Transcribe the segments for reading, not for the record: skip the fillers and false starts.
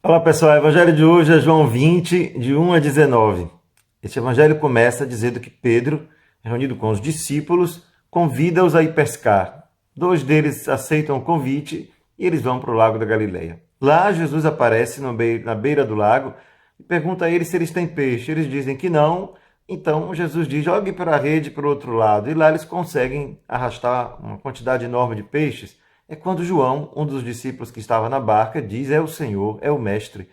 Olá pessoal, o evangelho de hoje é João 20, de 1 a 19. Este evangelho começa dizendo que Pedro, reunido com os discípulos, convida-os a ir pescar. Dois deles aceitam o convite e eles vão para o lago da Galileia. Lá Jesus aparece na beira do lago e pergunta a eles se eles têm peixe. Eles dizem que não, então Jesus diz, jogue para a rede para o outro lado. E lá eles conseguem arrastar uma quantidade enorme de peixes. É quando João, um dos discípulos que estava na barca, diz: é o Senhor, é o Mestre.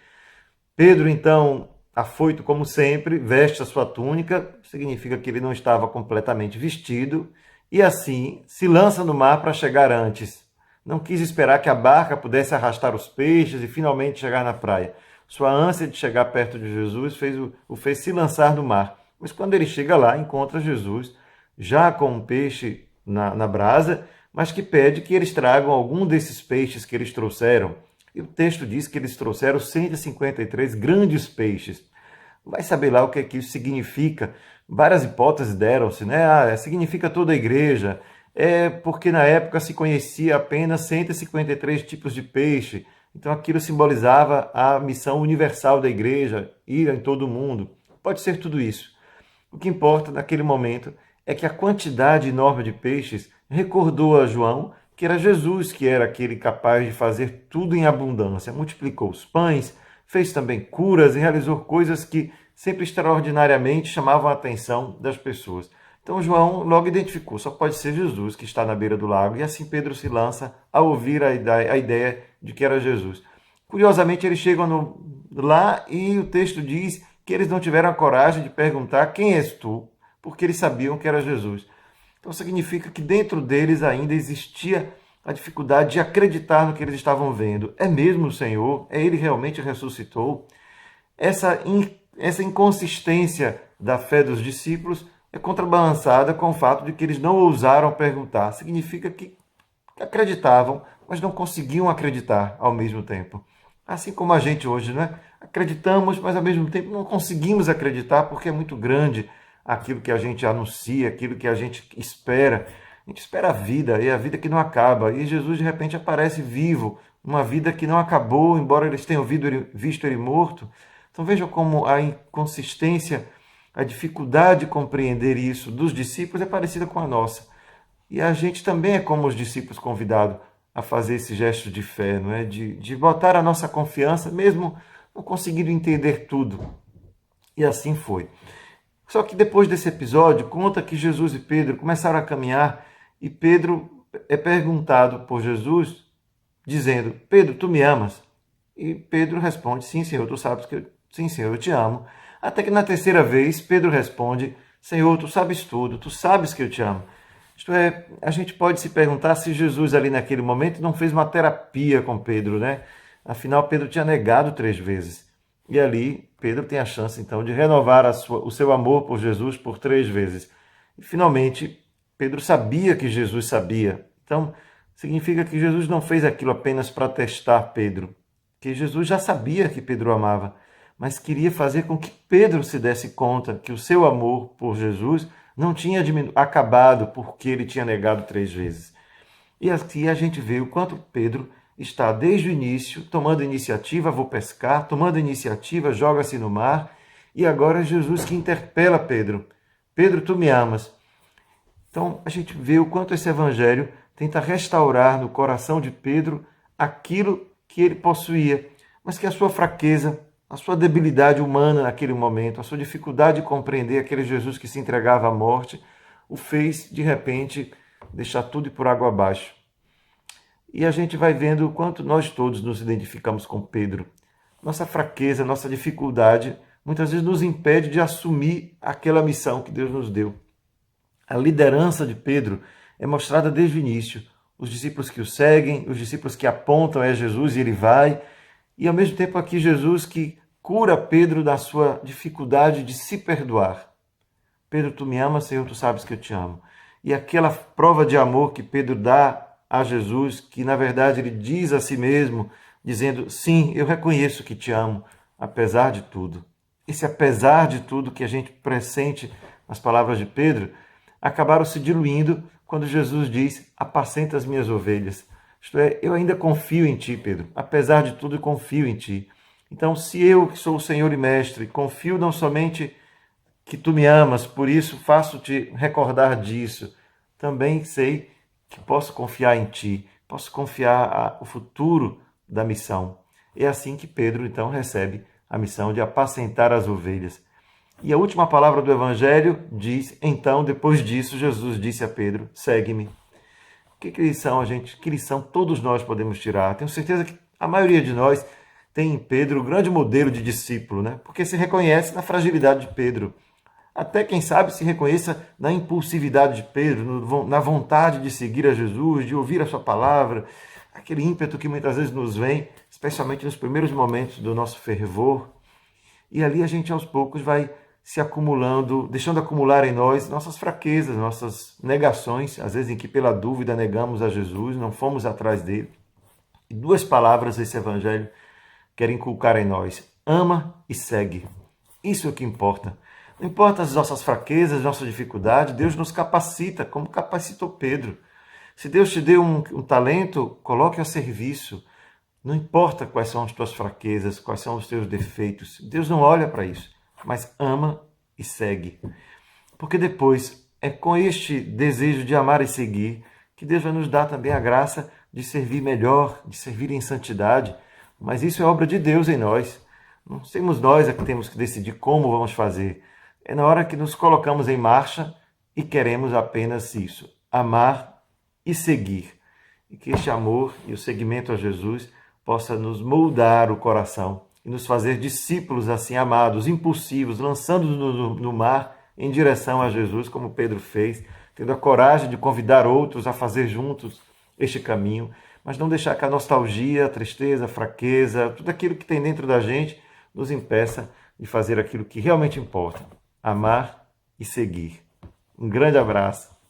Pedro, então, afoito como sempre, veste a sua túnica, significa que ele não estava completamente vestido, e assim se lança no mar para chegar antes. Não quis esperar que a barca pudesse arrastar os peixes e finalmente chegar na praia. Sua ânsia de chegar perto de Jesus o fez se lançar no mar. Mas quando ele chega lá, encontra Jesus já com um peixe na brasa, mas que pede que eles tragam algum desses peixes que eles trouxeram. E o texto diz que eles trouxeram 153 grandes peixes. Vai saber lá o que é que isso significa. Várias hipóteses deram-se, né? Significa toda a igreja. É porque na época se conhecia apenas 153 tipos de peixe. Então aquilo simbolizava a missão universal da igreja, ir em todo o mundo. Pode ser tudo isso. O que importa naquele momento é que a quantidade enorme de peixes recordou a João que era Jesus que era aquele capaz de fazer tudo em abundância. Multiplicou os pães, fez também curas e realizou coisas que sempre extraordinariamente chamavam a atenção das pessoas. Então João logo identificou, só pode ser Jesus que está na beira do lago, e assim Pedro se lança a ouvir a ideia de que era Jesus. Curiosamente, eles chegam lá e o texto diz que eles não tiveram a coragem de perguntar quem és tu, porque eles sabiam que era Jesus. Então significa que dentro deles ainda existia a dificuldade de acreditar no que eles estavam vendo. É mesmo o Senhor? É Ele realmente ressuscitou? Essa inconsistência da fé dos discípulos é contrabalançada com o fato de que eles não ousaram perguntar. Significa que acreditavam, mas não conseguiam acreditar ao mesmo tempo. Assim como a gente hoje, né? Acreditamos, mas ao mesmo tempo não conseguimos acreditar porque é muito grande aquilo que a gente anuncia, aquilo que a gente espera. A gente espera a vida, e a vida que não acaba. E Jesus, de repente, aparece vivo, uma vida que não acabou, embora eles tenham visto ele morto. Então vejam como a inconsistência, a dificuldade de compreender isso dos discípulos é parecida com a nossa. E a gente também é como os discípulos convidados a fazer esse gesto de fé, não é? De botar a nossa confiança, mesmo não conseguindo entender tudo. E assim foi. Só que depois desse episódio, conta que Jesus e Pedro começaram a caminhar e Pedro é perguntado por Jesus, dizendo: Pedro, tu me amas? E Pedro responde: sim, Senhor, tu sabes que sim, Senhor, eu te amo. Até que na terceira vez, Pedro responde: Senhor, tu sabes tudo, tu sabes que eu te amo. Isto é, a gente pode se perguntar se Jesus ali naquele momento não fez uma terapia com Pedro, né? Afinal, Pedro tinha negado 3 vezes. E ali, Pedro tem a chance, então, de renovar o seu amor por Jesus por 3 vezes. E, finalmente, Pedro sabia que Jesus sabia. Então, significa que Jesus não fez aquilo apenas para testar Pedro, que Jesus já sabia que Pedro amava, mas queria fazer com que Pedro se desse conta que o seu amor por Jesus não tinha acabado porque ele tinha negado 3 vezes. E aqui a gente vê o quanto Pedro está desde o início tomando iniciativa, vou pescar, tomando iniciativa, joga-se no mar, e agora é Jesus que interpela Pedro. Pedro, tu me amas. Então a gente vê o quanto esse evangelho tenta restaurar no coração de Pedro aquilo que ele possuía, mas que a sua fraqueza, a sua debilidade humana naquele momento, a sua dificuldade de compreender aquele Jesus que se entregava à morte, o fez, de repente, deixar tudo por água abaixo. E a gente vai vendo o quanto nós todos nos identificamos com Pedro. Nossa fraqueza, nossa dificuldade, muitas vezes nos impede de assumir aquela missão que Deus nos deu. A liderança de Pedro é mostrada desde o início. Os discípulos que o seguem, os discípulos que apontam é Jesus e ele vai. E ao mesmo tempo aqui Jesus que cura Pedro da sua dificuldade de se perdoar. Pedro, tu me amas, Senhor, tu sabes que eu te amo. E aquela prova de amor que Pedro dá a Jesus, que na verdade ele diz a si mesmo, dizendo: sim, eu reconheço que te amo, apesar de tudo. Esse apesar de tudo que a gente pressente nas palavras de Pedro, acabaram se diluindo quando Jesus diz: apacenta as minhas ovelhas. Isto é, eu ainda confio em ti, Pedro. Apesar de tudo, eu confio em ti. Então, se eu, que sou o Senhor e Mestre, confio não somente que tu me amas, por isso faço-te recordar disso, também sei que posso confiar em ti, posso confiar o futuro da missão. É assim que Pedro, então, recebe a missão de apacentar as ovelhas. E a última palavra do Evangelho diz: então, depois disso, Jesus disse a Pedro: segue-me. Que lição que lição todos nós podemos tirar? Tenho certeza que a maioria de nós tem em Pedro o grande modelo de discípulo, né? Porque se reconhece na fragilidade de Pedro. Até, quem sabe, se reconheça na impulsividade de Pedro, na vontade de seguir a Jesus, de ouvir a sua palavra, aquele ímpeto que muitas vezes nos vem, especialmente nos primeiros momentos do nosso fervor. E ali a gente, aos poucos, vai se acumulando, deixando acumular em nós nossas fraquezas, nossas negações, às vezes em que pela dúvida negamos a Jesus, não fomos atrás dele. E duas palavras esse evangelho quer inculcar em nós: ama e segue. Isso é o que importa. Não importa as nossas fraquezas, nossas dificuldades, Deus nos capacita, como capacitou Pedro. Se Deus te deu um talento, coloque a serviço. Não importa quais são as tuas fraquezas, quais são os teus defeitos. Deus não olha para isso, mas ama e segue. Porque depois é com este desejo de amar e seguir que Deus vai nos dar também a graça de servir melhor, de servir em santidade. Mas isso é obra de Deus em nós. Não somos nós que temos que decidir como vamos fazer. É na hora que nos colocamos em marcha e queremos apenas isso: amar e seguir. E que este amor e o seguimento a Jesus possa nos moldar o coração e nos fazer discípulos assim amados, impulsivos, lançando-nos no mar em direção a Jesus, como Pedro fez, tendo a coragem de convidar outros a fazer juntos este caminho, mas não deixar que a nostalgia, a tristeza, a fraqueza, tudo aquilo que tem dentro da gente nos impeça de fazer aquilo que realmente importa: amar e seguir. Um grande abraço.